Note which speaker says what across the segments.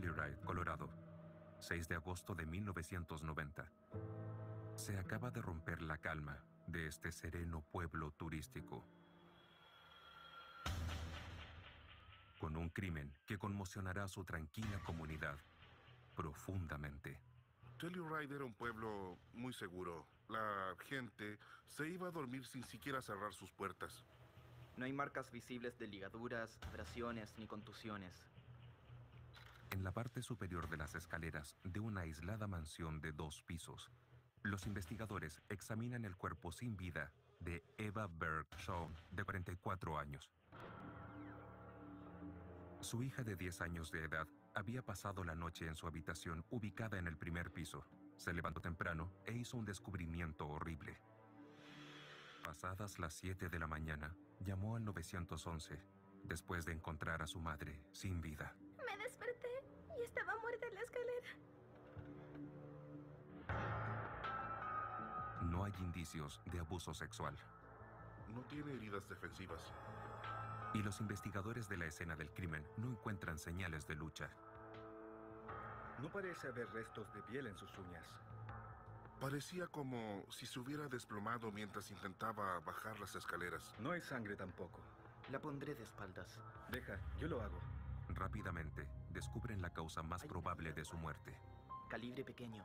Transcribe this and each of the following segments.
Speaker 1: Telluride, Colorado, 6 de agosto de 1990. Se acaba de romper la calma de este sereno pueblo turístico con un crimen que conmocionará a su tranquila comunidad profundamente.
Speaker 2: Telluride era un pueblo muy seguro. La gente se iba a dormir sin siquiera cerrar sus puertas.
Speaker 3: No hay marcas visibles de ligaduras, abrasiones ni contusiones.
Speaker 1: En la parte superior de las escaleras de una aislada mansión de 2 pisos, los investigadores examinan el cuerpo sin vida de Eva Berg-Shawn, de 44 años. Su hija de 10 años de edad había pasado la noche en su habitación ubicada en el primer piso. Se levantó temprano e hizo un descubrimiento horrible. Pasadas las 7 de la mañana, llamó al 911 después de encontrar a su madre sin vida.
Speaker 4: Me desperté y estaba muerta en la escalera.
Speaker 1: No hay indicios de abuso sexual.
Speaker 2: No tiene heridas defensivas.
Speaker 1: Y los investigadores de la escena del crimen no encuentran señales de lucha.
Speaker 5: No parece haber restos de piel en sus uñas.
Speaker 2: Parecía como si se hubiera desplomado mientras intentaba bajar las escaleras.
Speaker 5: No hay sangre tampoco.
Speaker 3: La pondré de espaldas.
Speaker 5: Deja, yo lo hago.
Speaker 1: Rápidamente, descubren la causa más probable de su muerte.
Speaker 3: Calibre pequeño.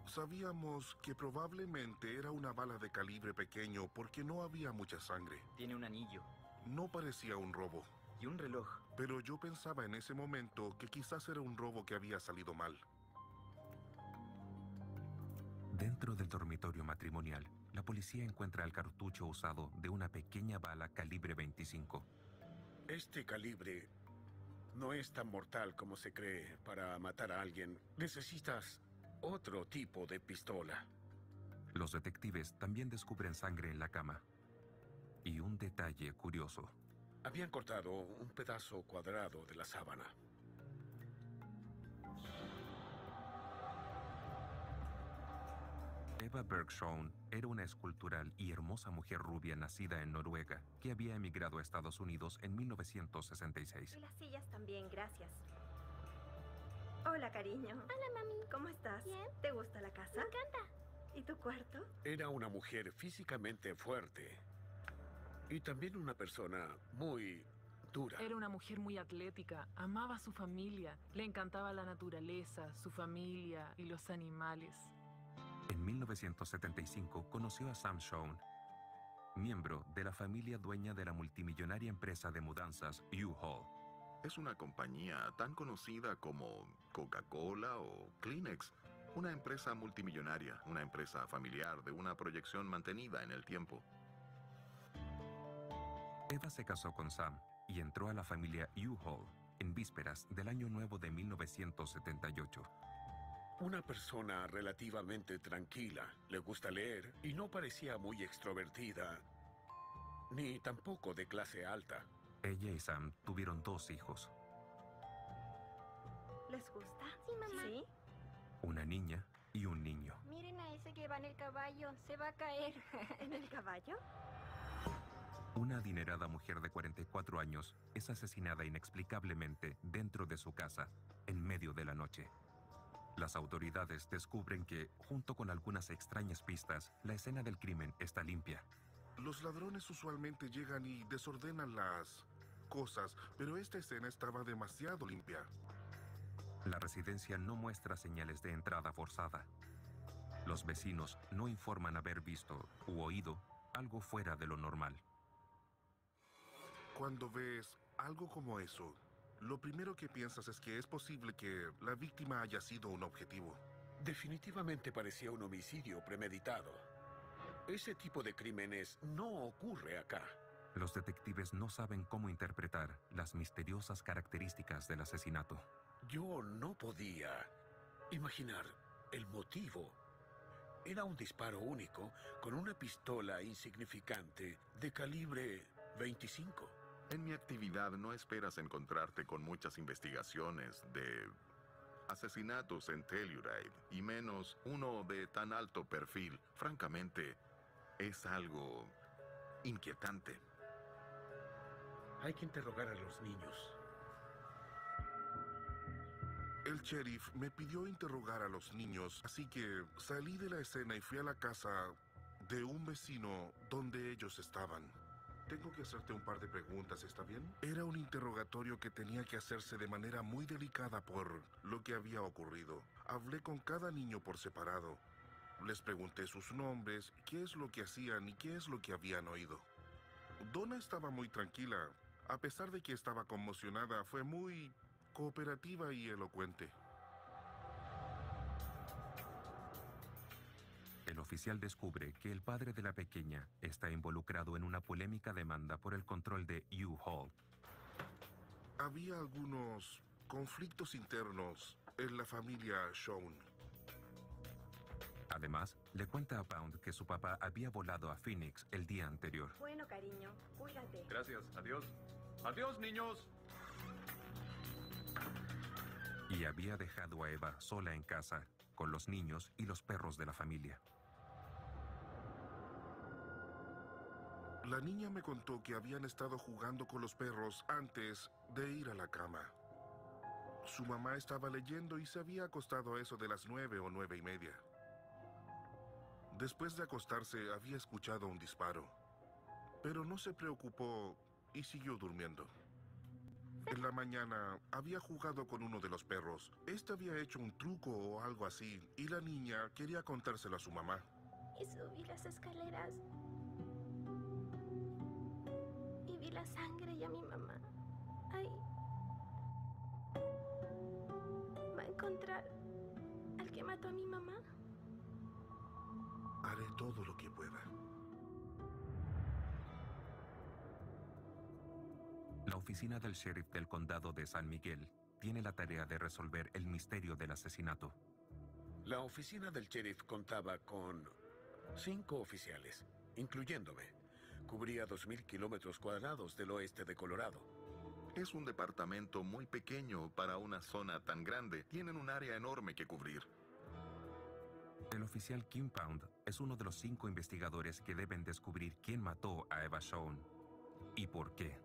Speaker 2: Sabíamos que probablemente era una bala de calibre pequeño porque no había mucha sangre.
Speaker 3: Tiene un anillo.
Speaker 2: No parecía un robo.
Speaker 3: Y un reloj.
Speaker 2: Pero yo pensaba en ese momento que quizás era un robo que había salido mal.
Speaker 1: Dentro del dormitorio matrimonial, la policía encuentra el cartucho usado de una pequeña bala calibre 25.
Speaker 6: Este calibre no es tan mortal como se cree. Para matar a alguien, necesitas otro tipo de pistola.
Speaker 1: Los detectives también descubren sangre en la cama. Y un detalle curioso.
Speaker 6: Habían cortado un pedazo cuadrado de la sábana.
Speaker 1: Eva Berg-Shawn era una escultural y hermosa mujer rubia nacida en Noruega que había emigrado a Estados Unidos en 1966.
Speaker 4: Y las sillas también, gracias. Hola, cariño.
Speaker 7: Hola, mami.
Speaker 4: ¿Cómo estás?
Speaker 7: Bien.
Speaker 4: ¿Te gusta la casa?
Speaker 7: Me encanta.
Speaker 4: ¿Y tu cuarto?
Speaker 6: Era una mujer físicamente fuerte. Y también una persona muy dura.
Speaker 8: Era una mujer muy atlética, amaba a su familia, le encantaba la naturaleza, su familia y los animales.
Speaker 1: En 1975 conoció a Sam Shawn, miembro de la familia dueña de la multimillonaria empresa de mudanzas U-Haul.
Speaker 9: Es una compañía tan conocida como Coca-Cola o Kleenex. Una empresa multimillonaria, una empresa familiar de una proyección mantenida en el tiempo.
Speaker 1: Eva se casó con Sam y entró a la familia U-Haul en vísperas del Año Nuevo de 1978.
Speaker 6: Una persona relativamente tranquila, le gusta leer y no parecía muy extrovertida, ni tampoco de clase alta.
Speaker 1: Ella y Sam tuvieron 2 hijos.
Speaker 4: ¿Les gusta?
Speaker 7: Sí, mamá.
Speaker 4: ¿Sí?
Speaker 1: Una niña y un niño.
Speaker 7: Miren a ese que va en el caballo. Se va a caer.
Speaker 4: ¿En el caballo?
Speaker 1: Una adinerada mujer de 44 años es asesinada inexplicablemente dentro de su casa, en medio de la noche. Las autoridades descubren que, junto con algunas extrañas pistas, la escena del crimen está limpia.
Speaker 2: Los ladrones usualmente llegan y desordenan las cosas, pero esta escena estaba demasiado limpia.
Speaker 1: La residencia no muestra señales de entrada forzada. Los vecinos no informan haber visto u oído algo fuera de lo normal.
Speaker 2: Cuando ves algo como eso, lo primero que piensas es que es posible que la víctima haya sido un objetivo.
Speaker 6: Definitivamente parecía un homicidio premeditado. Ese tipo de crímenes no ocurre acá.
Speaker 1: Los detectives no saben cómo interpretar las misteriosas características del asesinato.
Speaker 6: Yo no podía imaginar el motivo. Era un disparo único con una pistola insignificante de calibre 25.
Speaker 9: En mi actividad no esperas encontrarte con muchas investigaciones de asesinatos en Telluride, y menos uno de tan alto perfil. Francamente, es algo inquietante.
Speaker 6: Hay que interrogar a los niños.
Speaker 2: El sheriff me pidió interrogar a los niños, así que salí de la escena y fui a la casa de un vecino donde ellos estaban. Tengo que hacerte un par de preguntas, ¿está bien? Era un interrogatorio que tenía que hacerse de manera muy delicada por lo que había ocurrido. Hablé con cada niño por separado. Les pregunté sus nombres, qué es lo que hacían y qué es lo que habían oído. Donna estaba muy tranquila. A pesar de que estaba conmocionada, fue muy cooperativa y elocuente.
Speaker 1: El oficial descubre que el padre de la pequeña está involucrado en una polémica demanda por el control de U-Haul.
Speaker 2: Había algunos conflictos internos en la familia Shawn.
Speaker 1: Además, le cuenta a Pound que su papá había volado a Phoenix el día anterior.
Speaker 4: Bueno, cariño, cuídate.
Speaker 10: Gracias, adiós. Adiós, niños.
Speaker 1: Y había dejado a Eva sola en casa, con los niños y los perros de la familia.
Speaker 2: La niña me contó que habían estado jugando con los perros antes de ir a la cama. Su mamá estaba leyendo y se había acostado a eso de las 9 o 9:30. Después de acostarse había escuchado un disparo, pero no se preocupó y siguió durmiendo. En la mañana había jugado con uno de los perros. Este había hecho un truco o algo así y la niña quería contárselo a su mamá.
Speaker 7: Y subí las escaleras. Y vi la sangre y a mi mamá. Ahí. ¿Va a encontrar al que mató a mi mamá?
Speaker 2: Haré todo lo que pueda.
Speaker 1: La oficina del sheriff del condado de San Miguel tiene la tarea de resolver el misterio del asesinato.
Speaker 6: La oficina del sheriff contaba con 5 oficiales, incluyéndome. Cubría 2,000 kilómetros cuadrados del oeste de Colorado.
Speaker 9: Es un departamento muy pequeño para una zona tan grande. Tienen un área enorme que cubrir.
Speaker 1: El oficial Kim Pound es uno de los 5 investigadores que deben descubrir quién mató a Eva Shawn y por qué.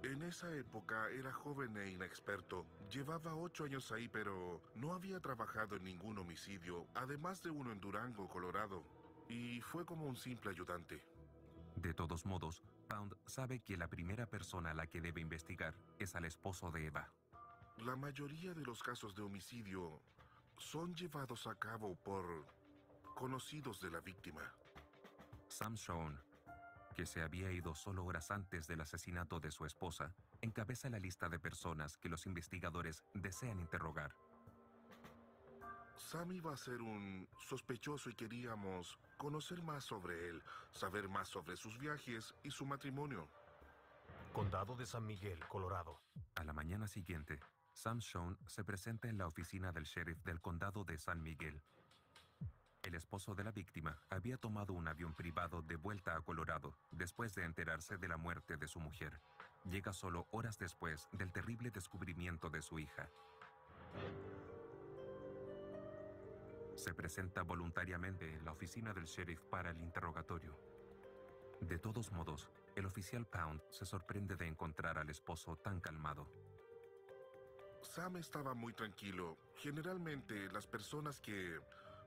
Speaker 2: En esa época era joven e inexperto. Llevaba 8 años ahí, pero no había trabajado en ningún homicidio, además de uno en Durango, Colorado. Y fue como un simple ayudante.
Speaker 1: De todos modos, Pound sabe que la primera persona a la que debe investigar es al esposo de Eva.
Speaker 2: La mayoría de los casos de homicidio son llevados a cabo por conocidos de la víctima.
Speaker 1: Sam Shawn, que se había ido solo horas antes del asesinato de su esposa, encabeza la lista de personas que los investigadores desean interrogar.
Speaker 2: Sam iba a ser un sospechoso y queríamos conocer más sobre él, saber más sobre sus viajes y su matrimonio.
Speaker 10: Condado de San Miguel, Colorado.
Speaker 1: A la mañana siguiente, Sam Shawn se presenta en la oficina del sheriff del condado de San Miguel. El esposo de la víctima había tomado un avión privado de vuelta a Colorado después de enterarse de la muerte de su mujer. Llega solo horas después del terrible descubrimiento de su hija. Se presenta voluntariamente en la oficina del sheriff para el interrogatorio. De todos modos, el oficial Pound se sorprende de encontrar al esposo tan calmado.
Speaker 2: Sam estaba muy tranquilo. Generalmente, las personas que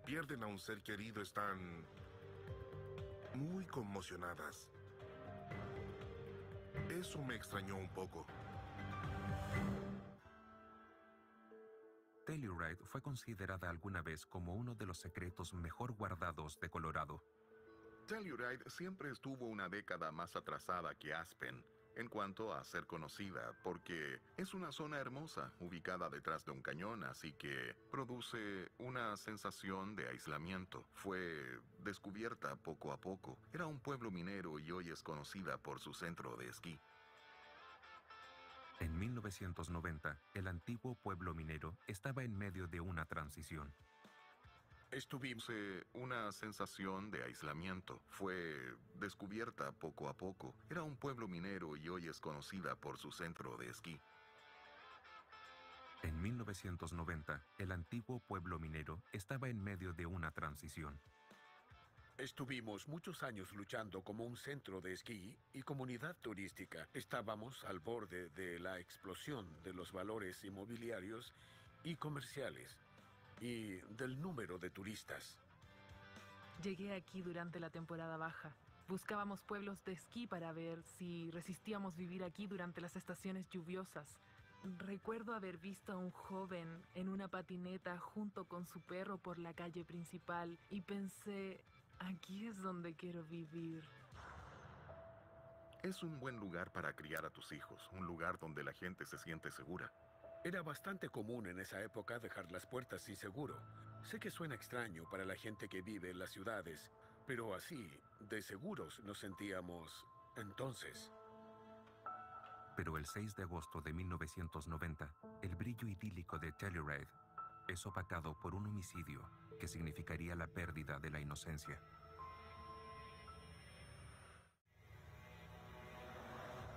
Speaker 2: pierden a un ser querido están muy conmocionadas. Eso me extrañó un poco.
Speaker 1: Telluride fue considerada alguna vez como uno de los secretos mejor guardados de Colorado.
Speaker 9: Telluride siempre estuvo una década más atrasada que Aspen en cuanto a ser conocida, porque es una zona hermosa, ubicada detrás de un cañón, así que produce una sensación de aislamiento. Fue descubierta poco a poco. Era un pueblo minero y hoy es conocida por su centro de esquí.
Speaker 1: En 1990, el antiguo pueblo minero estaba en medio de una transición.
Speaker 9: Estuvimos una sensación de aislamiento. Fue descubierta poco a poco. Era un pueblo minero y hoy es conocida por su centro de esquí.
Speaker 1: En 1990, el antiguo pueblo minero estaba en medio de una transición.
Speaker 6: Estuvimos muchos años luchando como un centro de esquí y comunidad turística. Estábamos al borde de la explosión de los valores inmobiliarios y comerciales y del número de turistas.
Speaker 8: Llegué aquí durante la temporada baja. Buscábamos pueblos de esquí para ver si resistíamos vivir aquí durante las estaciones lluviosas. Recuerdo haber visto a un joven en una patineta junto con su perro por la calle principal y pensé, aquí es donde quiero vivir.
Speaker 9: Es un buen lugar para criar a tus hijos, un lugar donde la gente se siente segura.
Speaker 6: Era bastante común en esa época dejar las puertas sin seguro. Sé que suena extraño para la gente que vive en las ciudades, pero así, de seguros nos sentíamos entonces.
Speaker 1: Pero el 6 de agosto de 1990, el brillo idílico de Telluride es opacado por un homicidio que significaría la pérdida de la inocencia.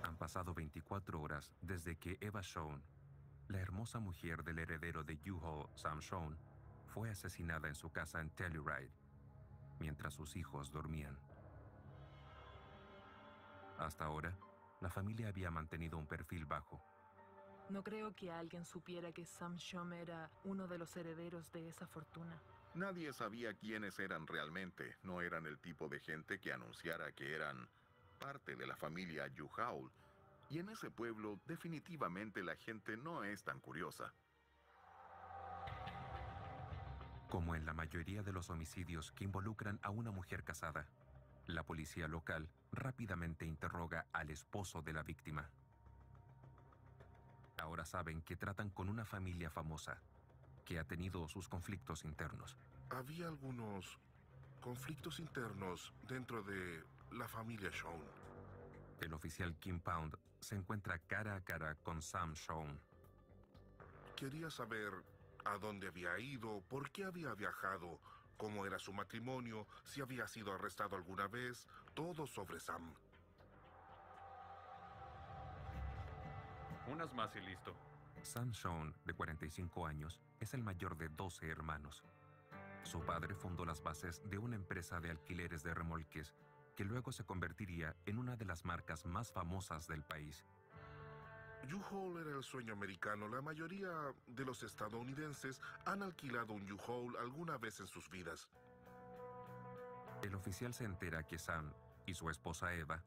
Speaker 1: Han pasado 24 horas desde que Eva Shown, la hermosa mujer del heredero de U-Haul, Sam Shown, fue asesinada en su casa en Telluride, mientras sus hijos dormían. Hasta ahora, la familia había mantenido un perfil bajo.
Speaker 8: No creo que alguien supiera que Sam Shown era uno de los herederos de esa fortuna.
Speaker 9: Nadie sabía quiénes eran realmente. No eran el tipo de gente que anunciara que eran parte de la familia U-Haul. Y en ese pueblo, definitivamente la gente no es tan curiosa.
Speaker 1: Como en la mayoría de los homicidios que involucran a una mujer casada, la policía local rápidamente interroga al esposo de la víctima. Ahora saben que tratan con una familia famosa, que ha tenido sus conflictos internos.
Speaker 2: Había algunos conflictos internos dentro de la familia Shown.
Speaker 1: El oficial Kim Pound se encuentra cara a cara con Sam Shown.
Speaker 2: Quería saber a dónde había ido, por qué había viajado, cómo era su matrimonio, si había sido arrestado alguna vez, todo sobre Sam.
Speaker 10: Unas más y listo.
Speaker 1: Sam Shown, de 45 años, es el mayor de 12 hermanos. Su padre fundó las bases de una empresa de alquileres de remolques que luego se convertiría en una de las marcas más famosas del país.
Speaker 2: U-Haul era el sueño americano. La mayoría de los estadounidenses han alquilado un U-Haul alguna vez en sus vidas.
Speaker 1: El oficial se entera que Sam y su esposa Eva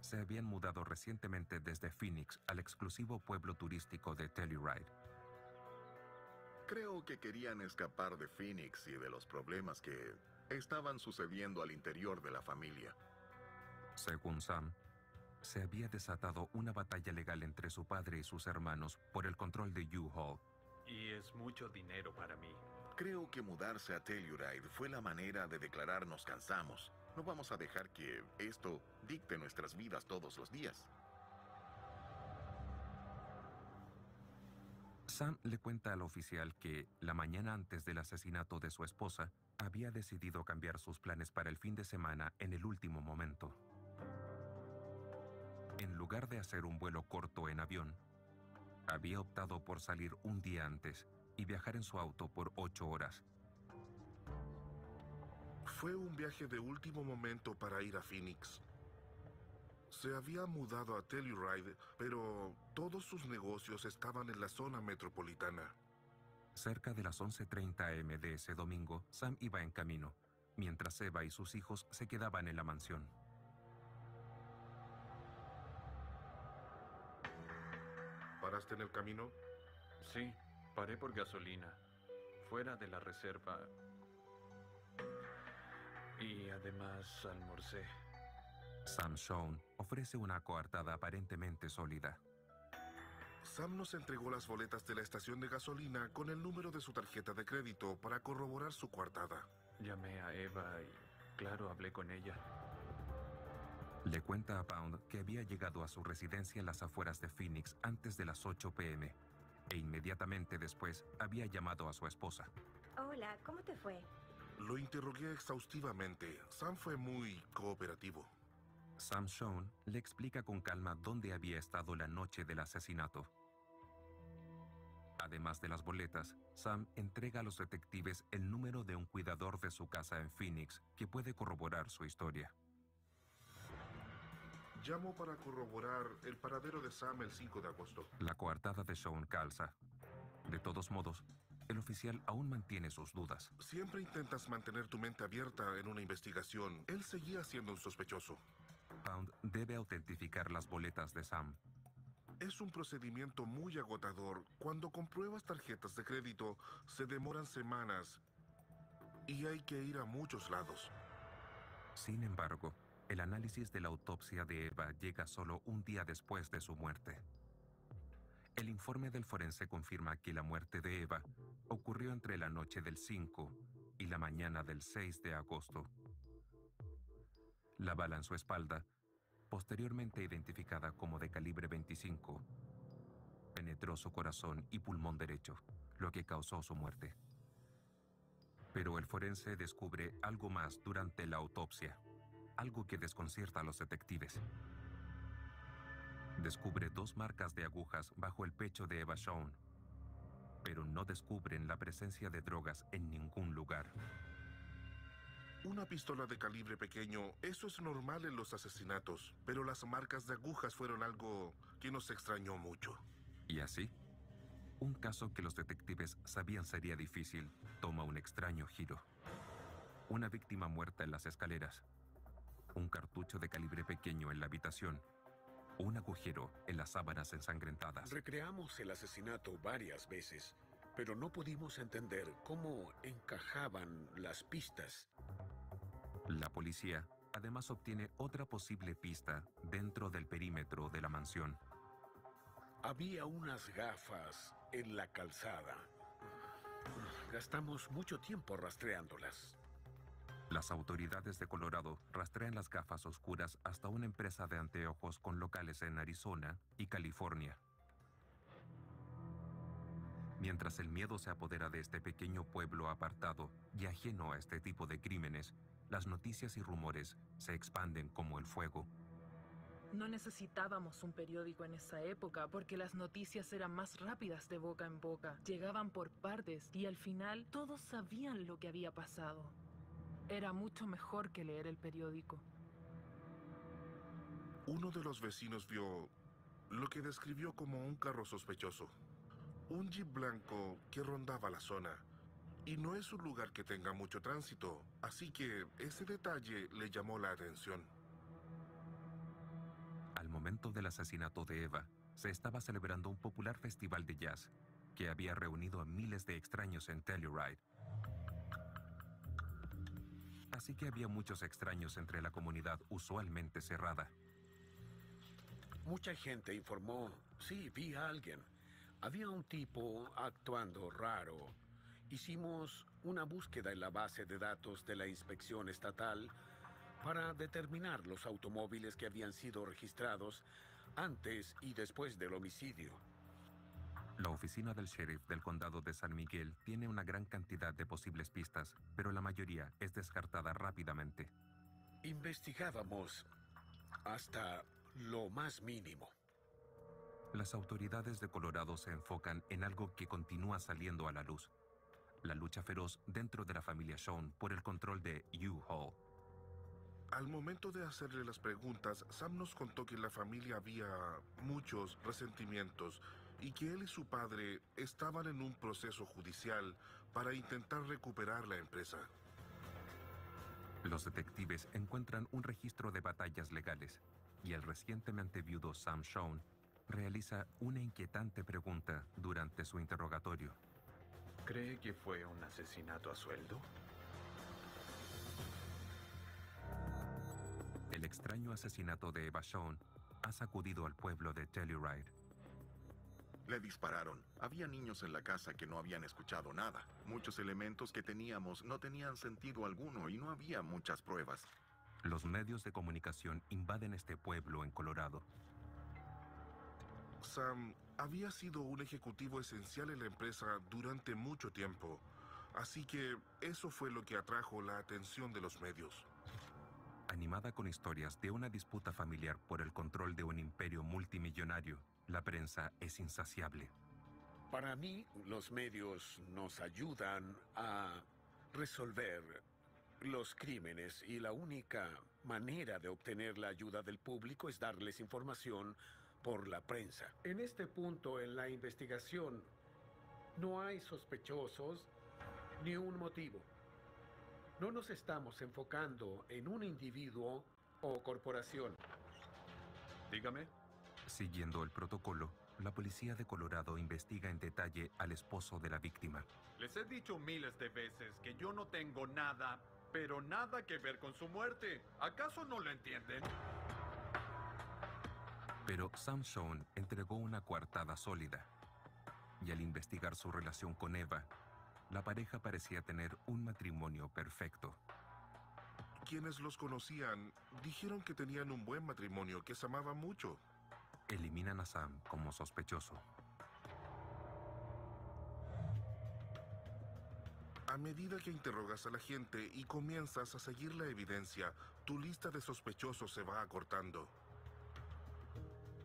Speaker 1: se habían mudado recientemente desde Phoenix al exclusivo pueblo turístico de Telluride.
Speaker 9: Creo que querían escapar de Phoenix y de los problemas que estaban sucediendo al interior de la familia.
Speaker 1: Según Sam, se había desatado una batalla legal entre su padre y sus hermanos por el control de U-Haul.
Speaker 10: Y es mucho dinero para mí.
Speaker 9: Creo que mudarse a Telluride fue la manera de declarar nos cansamos. No vamos a dejar que esto dicte nuestras vidas todos los días.
Speaker 1: Sam le cuenta al oficial que, la mañana antes del asesinato de su esposa, había decidido cambiar sus planes para el fin de semana en el último momento. En lugar de hacer un vuelo corto en avión, había optado por salir un día antes y viajar en su auto por 8 horas.
Speaker 2: Fue un viaje de último momento para ir a Phoenix. Se había mudado a Telluride, pero todos sus negocios estaban en la zona metropolitana.
Speaker 1: Cerca de las 11:30 am de ese domingo, Sam iba en camino, mientras Eva y sus hijos se quedaban en la mansión.
Speaker 2: ¿Paraste en el camino?
Speaker 10: Sí, paré por gasolina, fuera de la reserva. Y además almorcé.
Speaker 1: Sam Shown ofrece una coartada aparentemente sólida.
Speaker 2: Sam nos entregó las boletas de la estación de gasolina con el número de su tarjeta de crédito para corroborar su coartada.
Speaker 10: Llamé a Eva y, claro, hablé con ella.
Speaker 1: Le cuenta a Pound que había llegado a su residencia en las afueras de Phoenix antes de las 8 p.m. e inmediatamente después había llamado a su esposa.
Speaker 4: Hola, ¿cómo te fue?
Speaker 2: Lo interrogué exhaustivamente. Sam fue muy cooperativo.
Speaker 1: Sam Shown le explica con calma dónde había estado la noche del asesinato. Además de las boletas, Sam entrega a los detectives el número de un cuidador de su casa en Phoenix que puede corroborar su historia.
Speaker 2: Llamo para corroborar el paradero de Sam el 5 de agosto.
Speaker 1: La coartada de Shaun calza. De todos modos, el oficial aún mantiene sus dudas.
Speaker 2: Siempre intentas mantener tu mente abierta en una investigación. Él seguía siendo un sospechoso.
Speaker 1: Pound debe autentificar las boletas de Sam.
Speaker 2: Es un procedimiento muy agotador. Cuando compruebas tarjetas de crédito, se demoran semanas y hay que ir a muchos lados.
Speaker 1: Sin embargo, el análisis de la autopsia de Eva llega solo un día después de su muerte. El informe del forense confirma que la muerte de Eva ocurrió entre la noche del 5 y la mañana del 6 de agosto. La bala en su espalda, posteriormente identificada como de calibre 25, penetró su corazón y pulmón derecho, lo que causó su muerte. Pero el forense descubre algo más durante la autopsia, algo que desconcierta a los detectives. Descubre 2 marcas de agujas bajo el pecho de Eva Shaun, pero no descubren la presencia de drogas en ningún lugar.
Speaker 2: Una pistola de calibre pequeño, eso es normal en los asesinatos, pero las marcas de agujas fueron algo que nos extrañó mucho.
Speaker 1: Y así, un caso que los detectives sabían sería difícil toma un extraño giro. Una víctima muerta en las escaleras, un cartucho de calibre pequeño en la habitación, un agujero en las sábanas ensangrentadas.
Speaker 6: Recreamos el asesinato varias veces, pero no pudimos entender cómo encajaban las pistas.
Speaker 1: La policía además obtiene otra posible pista dentro del perímetro de la mansión.
Speaker 6: Había unas gafas en la calzada. Gastamos mucho tiempo rastreándolas.
Speaker 1: Las autoridades de Colorado rastrean las gafas oscuras hasta una empresa de anteojos con locales en Arizona y California. Mientras el miedo se apodera de este pequeño pueblo apartado y ajeno a este tipo de crímenes, las noticias y rumores se expanden como el fuego.
Speaker 8: No necesitábamos un periódico en esa época porque las noticias eran más rápidas de boca en boca. Llegaban por partes y al final todos sabían lo que había pasado. Era mucho mejor que leer el periódico.
Speaker 2: Uno de los vecinos vio lo que describió como un carro sospechoso. Un jeep blanco que rondaba la zona. Y no es un lugar que tenga mucho tránsito, así que ese detalle le llamó la atención.
Speaker 1: Al momento del asesinato de Eva, se estaba celebrando un popular festival de jazz que había reunido a miles de extraños en Telluride. Así que había muchos extraños entre la comunidad usualmente cerrada.
Speaker 6: Mucha gente informó, sí, vi a alguien. Había un tipo actuando raro. Hicimos una búsqueda en la base de datos de la inspección estatal para determinar los automóviles que habían sido registrados antes y después del homicidio.
Speaker 1: La oficina del sheriff del condado de San Miguel tiene una gran cantidad de posibles pistas, pero la mayoría es descartada rápidamente.
Speaker 6: Investigábamos hasta lo más mínimo.
Speaker 1: Las autoridades de Colorado se enfocan en algo que continúa saliendo a la luz: la lucha feroz dentro de la familia Shaun por el control de U-Haul.
Speaker 2: Al momento de hacerle las preguntas, Sam nos contó que en la familia había muchos resentimientos y que él y su padre estaban en un proceso judicial para intentar recuperar la empresa.
Speaker 1: Los detectives encuentran un registro de batallas legales y el recientemente viudo Sam Shaun realiza una inquietante pregunta durante su interrogatorio.
Speaker 10: ¿Cree que fue un asesinato a sueldo?
Speaker 1: El extraño asesinato de Eva Shaun ha sacudido al pueblo de Telluride.
Speaker 9: Le dispararon. Había niños en la casa que no habían escuchado nada. Muchos elementos que teníamos no tenían sentido alguno y no había muchas pruebas.
Speaker 1: Los medios de comunicación invaden este pueblo en Colorado.
Speaker 2: Sam había sido un ejecutivo esencial en la empresa durante mucho tiempo, así que eso fue lo que atrajo la atención de los medios.
Speaker 1: Animada con historias de una disputa familiar por el control de un imperio multimillonario, la prensa es insaciable.
Speaker 6: Para mí, los medios nos ayudan a resolver los crímenes y la única manera de obtener la ayuda del público es darles información por la prensa. En este punto en la investigación no hay sospechosos ni un motivo. No nos estamos enfocando en un individuo o corporación.
Speaker 10: Dígame.
Speaker 1: Siguiendo el protocolo, la policía de Colorado investiga en detalle al esposo de la víctima.
Speaker 10: Les he dicho miles de veces que yo no tengo nada, pero nada que ver con su muerte. ¿Acaso no lo entienden?
Speaker 1: Pero Sam Shawn entregó una coartada sólida. Y al investigar su relación con Eva, la pareja parecía tener un matrimonio perfecto.
Speaker 2: Quienes los conocían dijeron que tenían un buen matrimonio, que se amaban mucho.
Speaker 1: Eliminan a Sam como sospechoso.
Speaker 2: A medida que interrogas a la gente y comienzas a seguir la evidencia, tu lista de sospechosos se va acortando.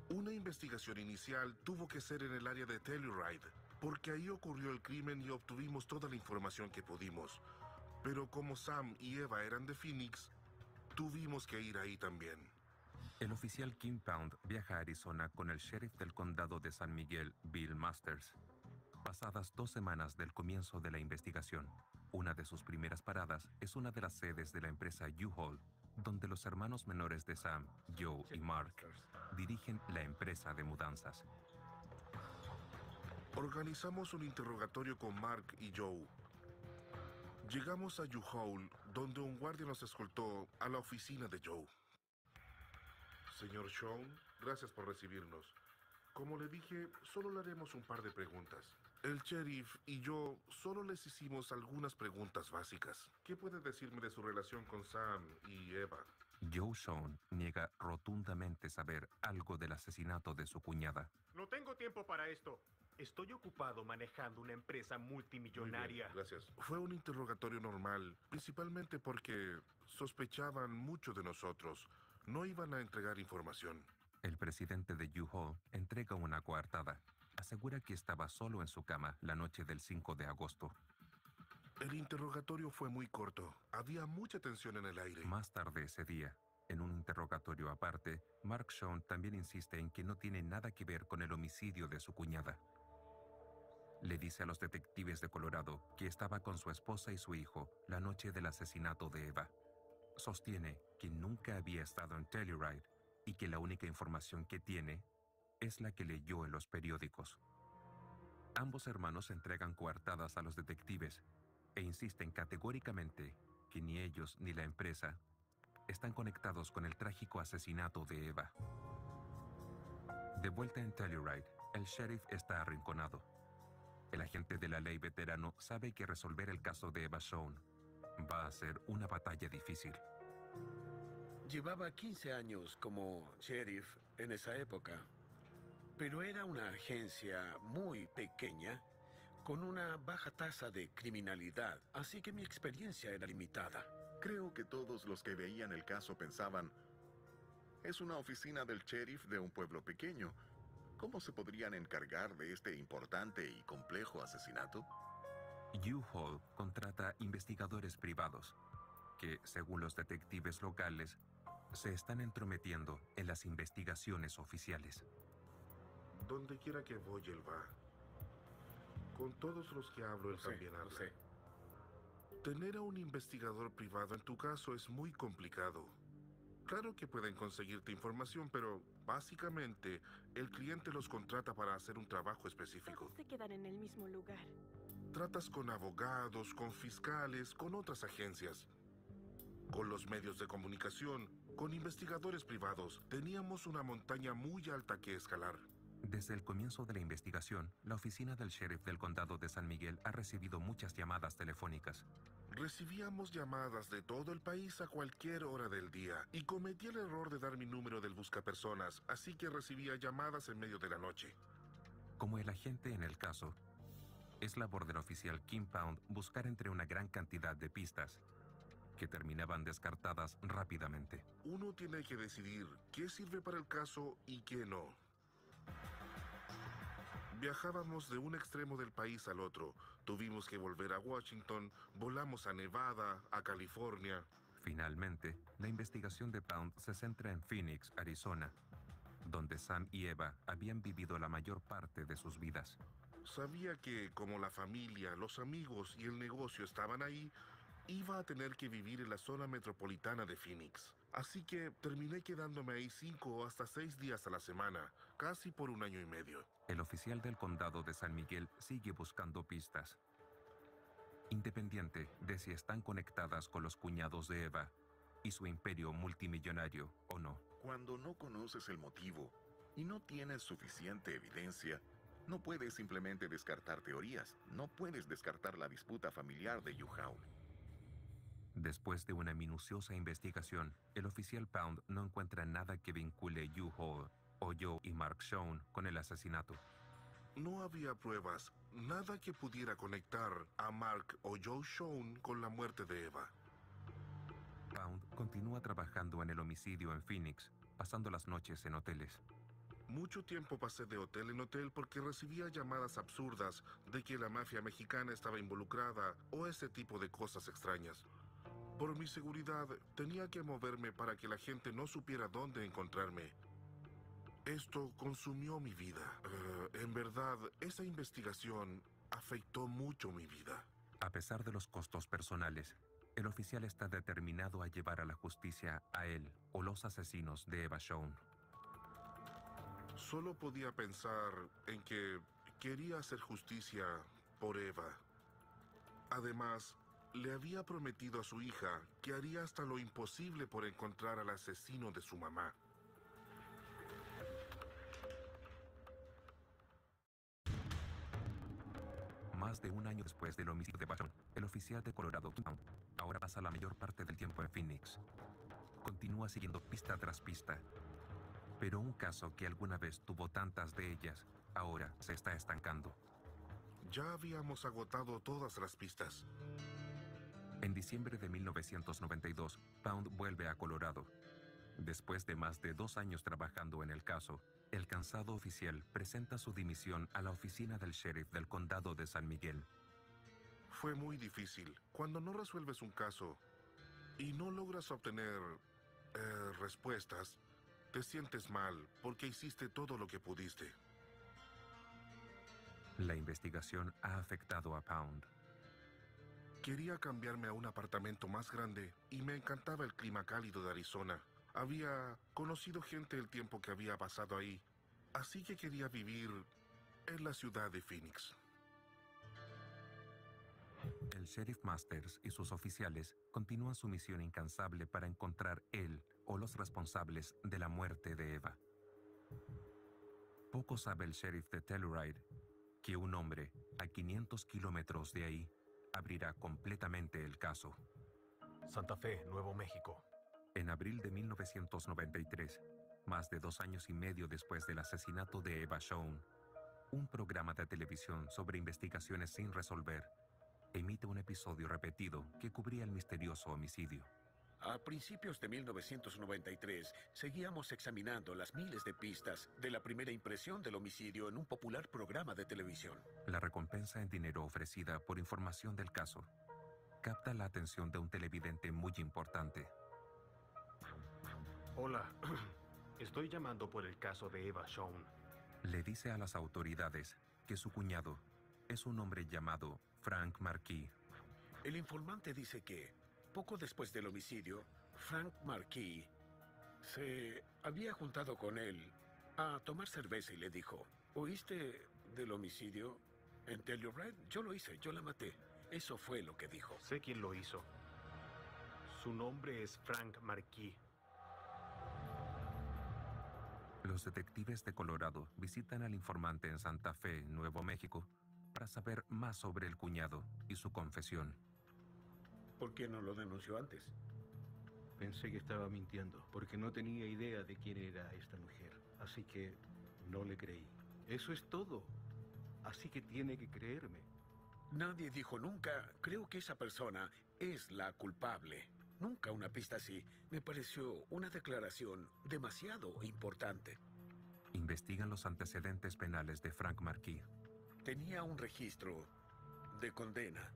Speaker 2: Una investigación inicial tuvo que ser en el área de Telluride, porque ahí ocurrió el crimen y obtuvimos toda la información que pudimos. Pero como Sam y Eva eran de Phoenix, tuvimos que ir ahí también.
Speaker 1: El oficial Kim Pound viaja a Arizona con el sheriff del condado de San Miguel, Bill Masters. Pasadas 2 semanas del comienzo de la investigación, una de sus primeras paradas es una de las sedes de la empresa U-Haul, donde los hermanos menores de Sam, Joe y Mark, dirigen la empresa de mudanzas.
Speaker 2: Organizamos un interrogatorio con Mark y Joe. Llegamos a U-Haul, donde un guardia nos escoltó a la oficina de Joe. Señor Shawn, gracias por recibirnos. Como le dije, solo le haremos un par de preguntas. El sheriff y yo solo les hicimos algunas preguntas básicas. ¿Qué puede decirme de su relación con Sam y Eva?
Speaker 1: Joe Shawn niega rotundamente saber algo del asesinato de su cuñada.
Speaker 11: No tengo tiempo para esto. Estoy ocupado manejando una empresa multimillonaria.
Speaker 2: Muy bien, gracias. Fue un interrogatorio normal, principalmente porque sospechaban mucho de nosotros. No iban a entregar información.
Speaker 1: El presidente de U-Haul entrega una coartada. Asegura que estaba solo en su cama la noche del 5 de agosto.
Speaker 2: El interrogatorio fue muy corto. Había mucha tensión en el aire.
Speaker 1: Más tarde ese día, en un interrogatorio aparte, Mark Shawn también insiste en que no tiene nada que ver con el homicidio de su cuñada. Le dice a los detectives de Colorado que estaba con su esposa y su hijo la noche del asesinato de Eva. Sostiene que nunca había estado en Telluride y que la única información que tiene es la que leyó en los periódicos. Ambos hermanos entregan coartadas a los detectives e insisten categóricamente que ni ellos ni la empresa están conectados con el trágico asesinato de Eva. De vuelta en Telluride, el sheriff está arrinconado. El agente de la ley veterano sabe que resolver el caso de Eva Shawn va a ser una batalla difícil.
Speaker 6: Llevaba 15 años como sheriff en esa época, pero era una agencia muy pequeña con una baja tasa de criminalidad, así que mi experiencia era limitada.
Speaker 9: Creo que todos los que veían el caso pensaban, es una oficina del sheriff de un pueblo pequeño. ¿Cómo se podrían encargar de este importante y complejo asesinato?
Speaker 1: U-Haul contrata investigadores privados que, según los detectives locales, se están entrometiendo en las investigaciones oficiales.
Speaker 2: Donde quiera que voy, él va. Con todos los que hablo, él también habla. Tener a un investigador privado en tu caso es muy complicado. Claro que pueden conseguirte información, pero básicamente el cliente los contrata para hacer un trabajo específico.
Speaker 7: Todos se quedan en el mismo lugar.
Speaker 2: Tratas con abogados, con fiscales, con otras agencias, con los medios de comunicación, con investigadores privados. Teníamos una montaña muy alta que escalar.
Speaker 1: Desde el comienzo de la investigación, la oficina del sheriff del condado de San Miguel ha recibido muchas llamadas telefónicas.
Speaker 2: Recibíamos llamadas de todo el país a cualquier hora del día y cometí el error de dar mi número del buscapersonas, así que recibía llamadas en medio de la noche.
Speaker 1: Como el agente en el caso, es labor del oficial Kim Pound buscar entre una gran cantidad de pistas que terminaban descartadas rápidamente.
Speaker 2: Uno tiene que decidir qué sirve para el caso y qué no. Viajábamos de un extremo del país al otro. Tuvimos que volver a Washington, volamos a Nevada, a California.
Speaker 1: Finalmente, la investigación de Pound se centra en Phoenix, Arizona, donde Sam y Eva habían vivido la mayor parte de sus vidas.
Speaker 2: Sabía que, como la familia, los amigos y el negocio estaban ahí, iba a tener que vivir en la zona metropolitana de Phoenix. Así que terminé quedándome ahí 5 o hasta 6 días a la semana, casi por 1 año y medio.
Speaker 1: El oficial del condado de San Miguel sigue buscando pistas, independiente de si están conectadas con los cuñados de Eva y su imperio multimillonario o no.
Speaker 9: Cuando no conoces el motivo y no tienes suficiente evidencia, no puedes simplemente descartar teorías. No puedes descartar la disputa familiar de U-Haul.
Speaker 1: Después de una minuciosa investigación, el oficial Pound no encuentra nada que vincule U-Haul o Joe y Mark Schoen con el asesinato.
Speaker 2: No había pruebas, nada que pudiera conectar a Mark o Joe Schoen con la muerte de Eva.
Speaker 1: Pound continúa trabajando en el homicidio en Phoenix, pasando las noches en hoteles.
Speaker 2: Mucho tiempo pasé de hotel en hotel porque recibía llamadas absurdas de que la mafia mexicana estaba involucrada o ese tipo de cosas extrañas. Por mi seguridad, tenía que moverme para que la gente no supiera dónde encontrarme. Esto consumió mi vida. En verdad, esa investigación afectó mucho mi vida.
Speaker 1: A pesar de los costos personales, el oficial está determinado a llevar a la justicia a él o los asesinos de Eva Schoen.
Speaker 2: Solo podía pensar en que quería hacer justicia por Eva. Además, le había prometido a su hija que haría hasta lo imposible por encontrar al asesino de su mamá.
Speaker 1: Más de 1 año después del homicidio de Eva Schoen, el oficial de Colorado, Pound, ahora pasa la mayor parte del tiempo en Phoenix. Continúa siguiendo pista tras pista. Pero un caso que alguna vez tuvo tantas de ellas, ahora se está estancando.
Speaker 2: Ya habíamos agotado todas las pistas.
Speaker 1: En diciembre de 1992, Pound vuelve a Colorado. Después de más de 2 años trabajando en el caso, el cansado oficial presenta su dimisión a la oficina del sheriff del condado de San Miguel.
Speaker 2: Fue muy difícil. Cuando no resuelves un caso y no logras obtener respuestas, te sientes mal porque hiciste todo lo que pudiste.
Speaker 1: La investigación ha afectado a Pound.
Speaker 2: Quería cambiarme a un apartamento más grande y me encantaba el clima cálido de Arizona. Había conocido gente el tiempo que había pasado ahí, así que quería vivir en la ciudad de Phoenix.
Speaker 1: El sheriff Masters y sus oficiales continúan su misión incansable para encontrar él o los responsables de la muerte de Eva. Poco sabe el sheriff de Telluride que un hombre a 500 kilómetros de ahí abrirá completamente el caso.
Speaker 11: Santa Fe, Nuevo México.
Speaker 1: En abril de 1993, más de 2 años y medio después del asesinato de Eva Schoen, un programa de televisión sobre investigaciones sin resolver emite un episodio repetido que cubría el misterioso homicidio.
Speaker 6: A principios de 1993, seguíamos examinando las miles de pistas de la primera impresión del homicidio en un popular programa de televisión.
Speaker 1: La recompensa en dinero ofrecida por información del caso capta la atención de un televidente muy importante.
Speaker 11: Hola, estoy llamando por el caso de Eva Schoen.
Speaker 1: Le dice a las autoridades que su cuñado es un hombre llamado Frank Marquis.
Speaker 6: El informante dice que, poco después del homicidio, Frank Marquis se había juntado con él a tomar cerveza y le dijo: ¿oíste del homicidio en Telluride? Yo lo hice, yo la maté. Eso fue lo que dijo.
Speaker 11: Sé quién lo hizo. Su nombre es Frank Marquis.
Speaker 1: Los detectives de Colorado visitan al informante en Santa Fe, Nuevo México, para saber más sobre el cuñado y su confesión.
Speaker 6: ¿Por qué no lo denunció antes?
Speaker 5: Pensé que estaba mintiendo, porque no tenía idea de quién era esta mujer. Así que no le creí. Eso es todo. Así que tiene que creerme.
Speaker 6: Nadie dijo nunca: creo que esa persona es la culpable. Nunca una pista así. Me pareció una declaración demasiado importante.
Speaker 1: Investigan los antecedentes penales de Frank Marquis.
Speaker 6: Tenía un registro de condena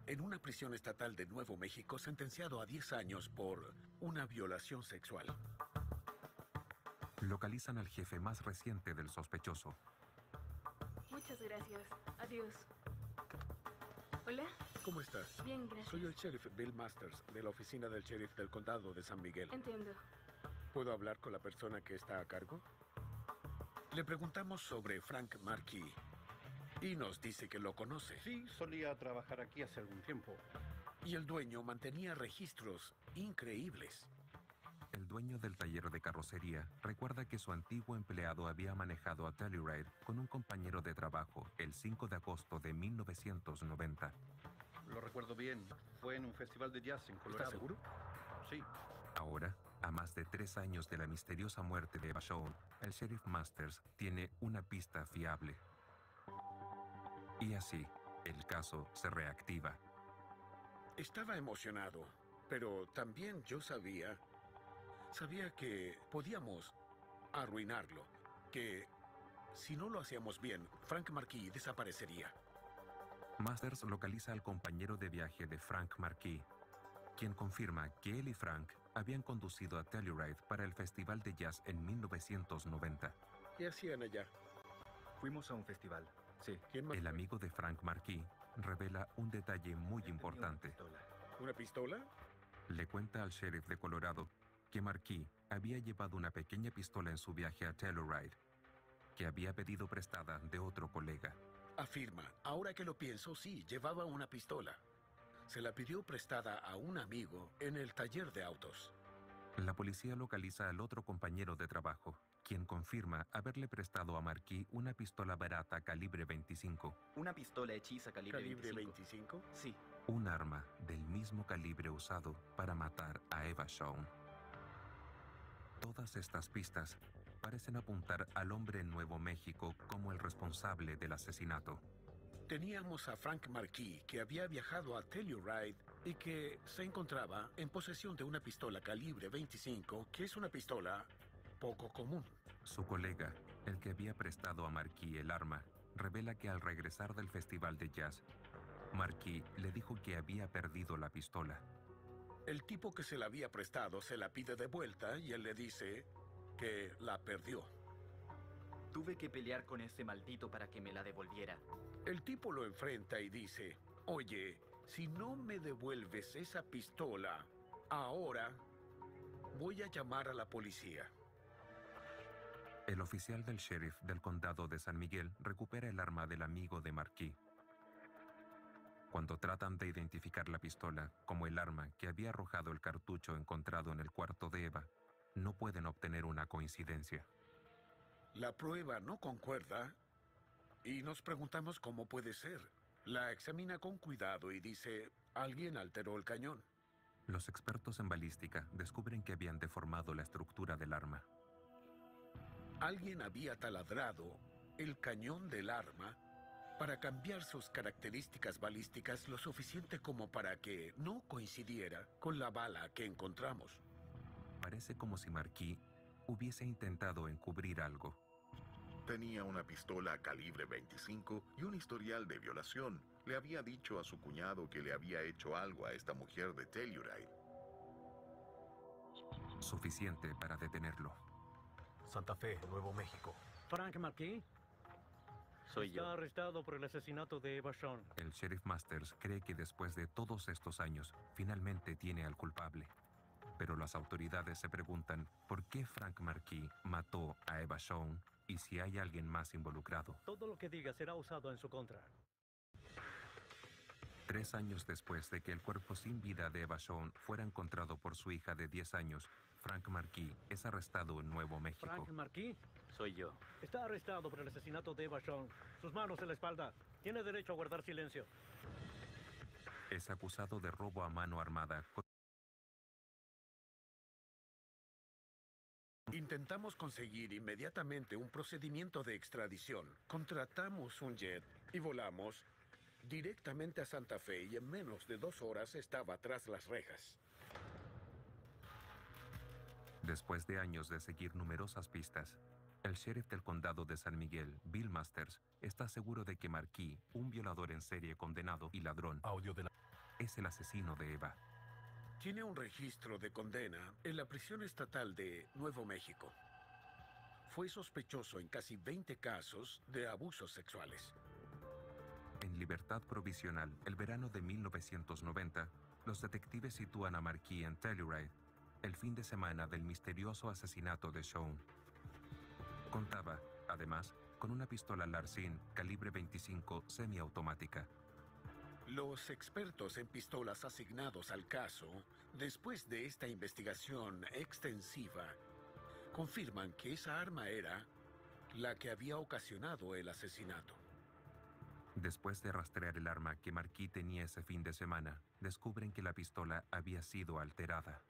Speaker 6: en una prisión estatal de Nuevo México, sentenciado a 10 años por una violación sexual.
Speaker 1: Localizan al jefe más reciente del sospechoso.
Speaker 7: Muchas gracias. Adiós. Hola.
Speaker 6: ¿Cómo estás?
Speaker 7: Bien, gracias.
Speaker 6: Soy el sheriff Bill Masters, de la oficina del sheriff del condado de San Miguel.
Speaker 7: Entiendo.
Speaker 6: ¿Puedo hablar con la persona que está a cargo? Le preguntamos sobre Frank Marquis y nos dice que lo conoce.
Speaker 5: Sí, solía trabajar aquí hace algún tiempo.
Speaker 6: Y el dueño mantenía registros increíbles.
Speaker 1: El dueño del taller de carrocería recuerda que su antiguo empleado había manejado a Telluride con un compañero de trabajo el 5 de agosto de 1990.
Speaker 5: Lo recuerdo bien. Fue en un festival de jazz en Colorado.
Speaker 6: ¿Estás seguro?
Speaker 5: Sí.
Speaker 1: Ahora, a más de 3 años de la misteriosa muerte de Eva Shawn, el sheriff Masters tiene una pista fiable. Y así, el caso se reactiva.
Speaker 6: Estaba emocionado, pero también yo sabía que podíamos arruinarlo, que si no lo hacíamos bien, Frank Marquis desaparecería.
Speaker 1: Masters localiza al compañero de viaje de Frank Marquis, quien confirma que él y Frank habían conducido a Telluride para el festival de jazz en 1990.
Speaker 6: ¿Qué hacían allá?
Speaker 3: Fuimos a un festival, sí.
Speaker 6: ¿Quién más
Speaker 1: El
Speaker 6: fue?
Speaker 1: amigo de Frank Marquis revela un detalle muy importante.
Speaker 6: ¿Una pistola?
Speaker 1: Le cuenta al sheriff de Colorado que Marquis había llevado una pequeña pistola en su viaje a Telluride, que había pedido prestada de otro colega.
Speaker 6: Afirma, ahora que lo pienso, sí, llevaba una pistola. Se la pidió prestada a un amigo en el taller de autos.
Speaker 1: La policía localiza al otro compañero de trabajo, quien confirma haberle prestado a Marquis una pistola barata calibre 25.
Speaker 3: Una pistola hechiza calibre
Speaker 6: ¿Calibre
Speaker 3: 25.
Speaker 6: 25?
Speaker 3: Sí.
Speaker 1: Un arma del mismo calibre usado para matar a Eva Shawn. Todas estas pistas parecen apuntar al hombre en Nuevo México como el responsable del asesinato.
Speaker 6: Teníamos a Frank Marquis, que había viajado a Telluride y que se encontraba en posesión de una pistola calibre 25, que es una pistola poco común.
Speaker 1: Su colega, el que había prestado a Marquis el arma, revela que al regresar del festival de jazz, Marquis le dijo que había perdido la pistola.
Speaker 6: El tipo que se la había prestado se la pide de vuelta y él le dice que la perdió.
Speaker 3: Tuve que pelear con ese maldito para que me la devolviera.
Speaker 6: El tipo lo enfrenta y dice, oye, si no me devuelves esa pistola, ahora voy a llamar a la policía.
Speaker 1: El oficial del sheriff del condado de San Miguel recupera el arma del amigo de Marquis. Cuando tratan de identificar la pistola como el arma que había arrojado el cartucho encontrado en el cuarto de Eva, no pueden obtener una coincidencia.
Speaker 6: La prueba no concuerda y nos preguntamos cómo puede ser. La examina con cuidado y dice, alguien alteró el cañón.
Speaker 1: Los expertos en balística descubren que habían deformado la estructura del arma.
Speaker 6: Alguien había taladrado el cañón del arma para cambiar sus características balísticas lo suficiente como para que no coincidiera con la bala que encontramos.
Speaker 1: Parece como si Marquis hubiese intentado encubrir algo.
Speaker 9: Tenía una pistola calibre 25 y un historial de violación. Le había dicho a su cuñado que le había hecho algo a esta mujer de Telluride.
Speaker 1: Suficiente para detenerlo.
Speaker 11: Santa Fe, Nuevo México.
Speaker 12: Frank Marquis.
Speaker 3: Soy yo.
Speaker 12: Está arrestado por el asesinato de Eva Shawn.
Speaker 1: El sheriff Masters cree que después de todos estos años, finalmente tiene al culpable. Pero las autoridades se preguntan por qué Frank Marquis mató a Eva Shawn y si hay alguien más involucrado.
Speaker 12: Todo lo que diga será usado en su contra.
Speaker 1: 3 años después de que el cuerpo sin vida de Eva Shawn fuera encontrado por su hija de 10 años, Frank Marquis es arrestado en Nuevo México.
Speaker 12: Frank Marquis.
Speaker 3: Soy yo.
Speaker 12: Está arrestado por el asesinato de Eva Shawn. Sus manos en la espalda. Tiene derecho a guardar silencio.
Speaker 1: Es acusado de robo a mano armada.
Speaker 6: Intentamos conseguir inmediatamente un procedimiento de extradición. Contratamos un jet y volamos directamente a Santa Fe y en menos de 2 horas estaba tras las rejas.
Speaker 1: Después de años de seguir numerosas pistas, El sheriff del condado de San Miguel, Bill Masters, está seguro de que Marquis, un violador en serie condenado y ladrón, es el asesino de Eva.
Speaker 6: Tiene un registro de condena en la prisión estatal de Nuevo México. Fue sospechoso en casi 20 casos de abusos sexuales.
Speaker 1: En libertad provisional, el verano de 1990, los detectives sitúan a Marquis en Telluride, el fin de semana del misterioso asesinato de Shawn. Contaba, además, con una pistola Larcin calibre 25 semiautomática.
Speaker 6: Los expertos en pistolas asignados al caso, después de esta investigación extensiva, confirman que esa arma era la que había ocasionado el asesinato.
Speaker 1: Después de rastrear el arma que Marquis tenía ese fin de semana, descubren que la pistola había sido alterada.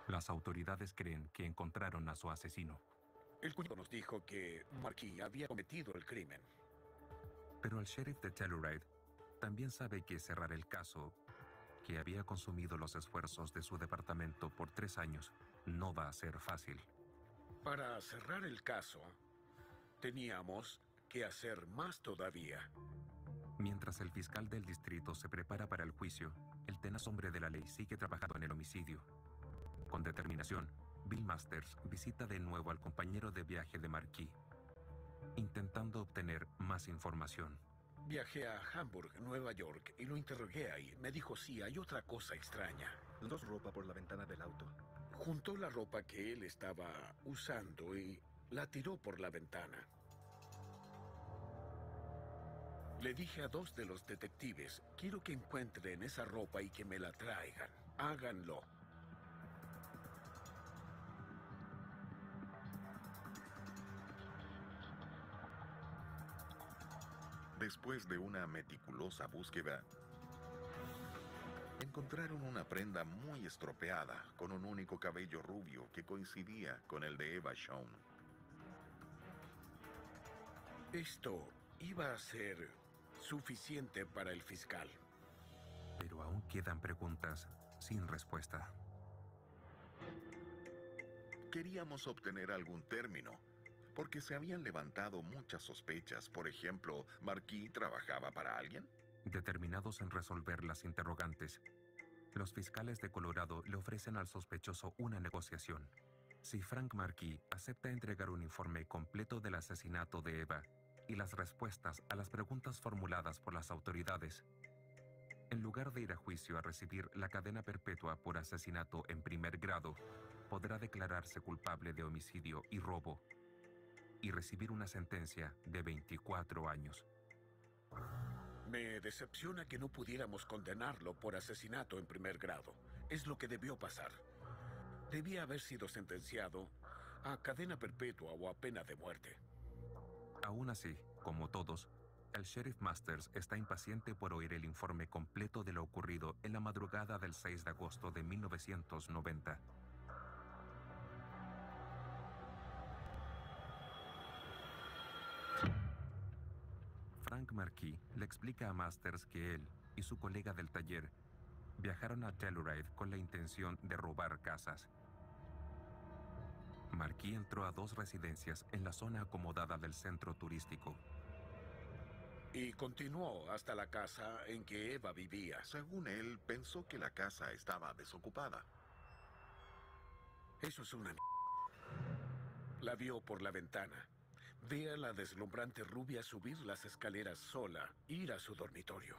Speaker 1: Las autoridades creen que encontraron a su asesino.
Speaker 6: El cuñado nos dijo que Marquis había cometido el crimen.
Speaker 1: Pero el sheriff de Telluride también sabe que cerrar el caso, que había consumido los esfuerzos de su departamento por 3 años, no va a ser fácil.
Speaker 6: Para cerrar el caso, teníamos que hacer más todavía.
Speaker 1: Mientras el fiscal del distrito se prepara para el juicio, el tenaz hombre de la ley sigue trabajando en el homicidio. Con determinación, Bill Masters visita de nuevo al compañero de viaje de Marquis, intentando obtener más información.
Speaker 6: Viajé a Hamburg, Nueva York, y lo interrogué ahí. Me dijo, sí, hay otra cosa extraña.
Speaker 3: Dos ropa por la ventana del auto.
Speaker 6: Juntó la ropa que él estaba usando y la tiró por la ventana. Le dije a 2 de los detectives, quiero que encuentren esa ropa y que me la traigan. Háganlo.
Speaker 9: Después de una meticulosa búsqueda, encontraron una prenda muy estropeada con un único cabello rubio que coincidía con el de Eva Shawn.
Speaker 6: Esto iba a ser suficiente para el fiscal.
Speaker 1: Pero aún quedan preguntas sin respuesta.
Speaker 9: Queríamos obtener algún término, porque se habían levantado muchas sospechas. Por ejemplo, ¿Marquis trabajaba para alguien?
Speaker 1: Determinados en resolver las interrogantes, los fiscales de Colorado le ofrecen al sospechoso una negociación. Si Frank Marquis acepta entregar un informe completo del asesinato de Eva y las respuestas a las preguntas formuladas por las autoridades, en lugar de ir a juicio a recibir la cadena perpetua por asesinato en primer grado, podrá declararse culpable de homicidio y robo y recibir una sentencia de 24 años.
Speaker 6: Me decepciona que no pudiéramos condenarlo por asesinato en primer grado. Es lo que debió pasar. Debía haber sido sentenciado a cadena perpetua o a pena de muerte.
Speaker 1: Aún así, como todos, el sheriff Masters está impaciente por oír el informe completo de lo ocurrido en la madrugada del 6 de agosto de 1990. Frank Marquis le explica a Masters que él y su colega del taller viajaron a Telluride con la intención de robar casas. Marquis entró a 2 residencias en la zona acomodada del centro turístico.
Speaker 6: Y continuó hasta la casa en que Eva vivía.
Speaker 9: Según él, pensó que la casa estaba desocupada.
Speaker 6: Eso es una... La vio por la ventana. Ve a la deslumbrante rubia subir las escaleras sola, ir a su dormitorio.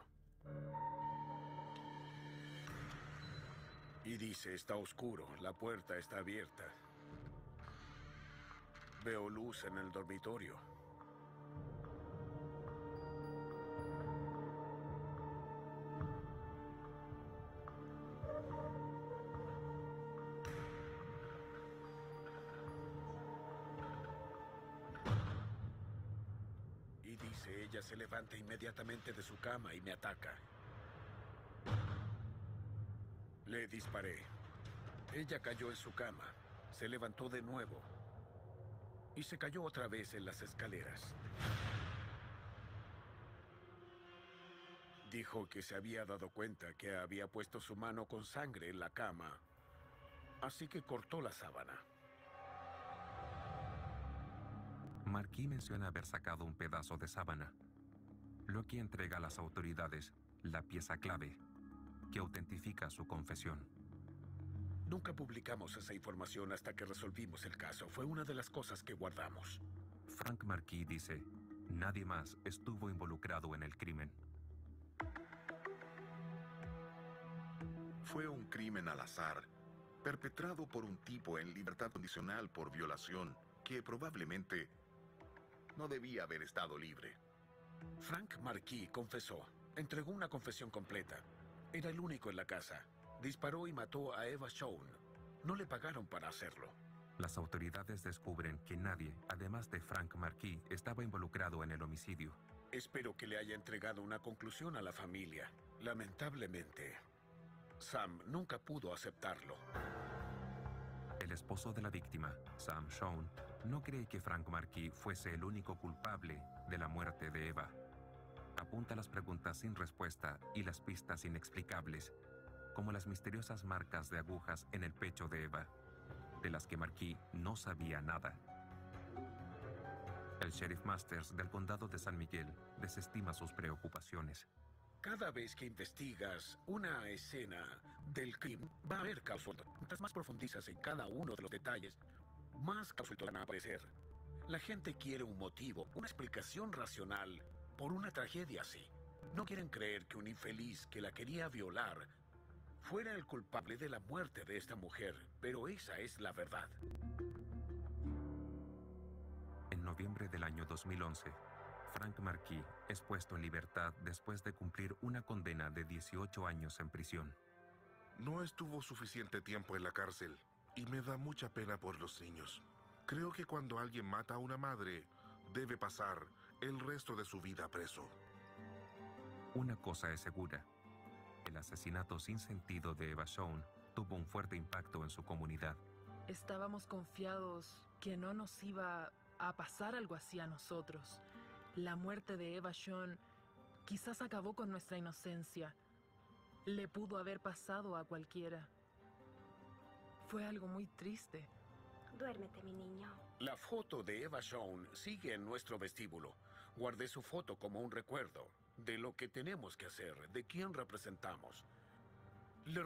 Speaker 6: Y dice, está oscuro, la puerta está abierta. Veo luz en el dormitorio. Y dice, ella se levanta inmediatamente de su cama y me ataca. Le disparé. Ella cayó en su cama, se levantó de nuevo y se cayó otra vez en las escaleras. Dijo que se había dado cuenta que había puesto su mano con sangre en la cama Así que cortó la sábana.
Speaker 1: Marquis menciona haber sacado un pedazo de sábana, lo que entrega a las autoridades la pieza clave que autentifica su confesión.
Speaker 6: Nunca publicamos esa información hasta que resolvimos el caso. Fue una de las cosas que guardamos.
Speaker 1: Frank Marquis dice, nadie más estuvo involucrado en el crimen.
Speaker 9: Fue un crimen al azar, perpetrado por un tipo en libertad condicional por violación, que probablemente no debía haber estado libre.
Speaker 6: Frank Marquis confesó. Entregó una confesión completa. Era el único en la casa. Disparó y mató a Eva Shawn. No le pagaron para hacerlo.
Speaker 1: Las autoridades descubren que nadie, además de Frank Marquis, estaba involucrado en el homicidio.
Speaker 6: Espero que le haya entregado una conclusión a la familia. Lamentablemente, Sam nunca pudo aceptarlo.
Speaker 1: El esposo de la víctima, Sam Shawn, no cree que Frank Marquis fuese el único culpable de la muerte de Eva. Apunta las preguntas sin respuesta y las pistas inexplicables, como las misteriosas marcas de agujas en el pecho de Eva, de las que Marquis no sabía nada. El sheriff Masters del condado de San Miguel desestima sus preocupaciones.
Speaker 6: Cada vez que investigas una escena del crimen, va a haber causas. Mientras más profundizas en cada uno de los detalles, más causas van a aparecer. La gente quiere un motivo, una explicación racional por una tragedia así. No quieren creer que un infeliz que la quería violar fuera el culpable de la muerte de esta mujer, pero esa es la verdad.
Speaker 1: En noviembre del año 2011, Frank Marquis es puesto en libertad después de cumplir una condena de 18 años en prisión.
Speaker 2: No estuvo suficiente tiempo en la cárcel y me da mucha pena por los niños. Creo que cuando alguien mata a una madre, debe pasar el resto de su vida preso.
Speaker 1: Una cosa es segura. El asesinato sin sentido de Eva Shawn tuvo un fuerte impacto en su comunidad.
Speaker 8: Estábamos confiados que no nos iba a pasar algo así a nosotros. La muerte de Eva Shawn quizás acabó con nuestra inocencia. Le pudo haber pasado a cualquiera. Fue algo muy triste.
Speaker 7: Duérmete, mi niño.
Speaker 6: La foto de Eva Shawn sigue en nuestro vestíbulo. Guardé su foto como un recuerdo de lo que tenemos que hacer, de quién representamos. Le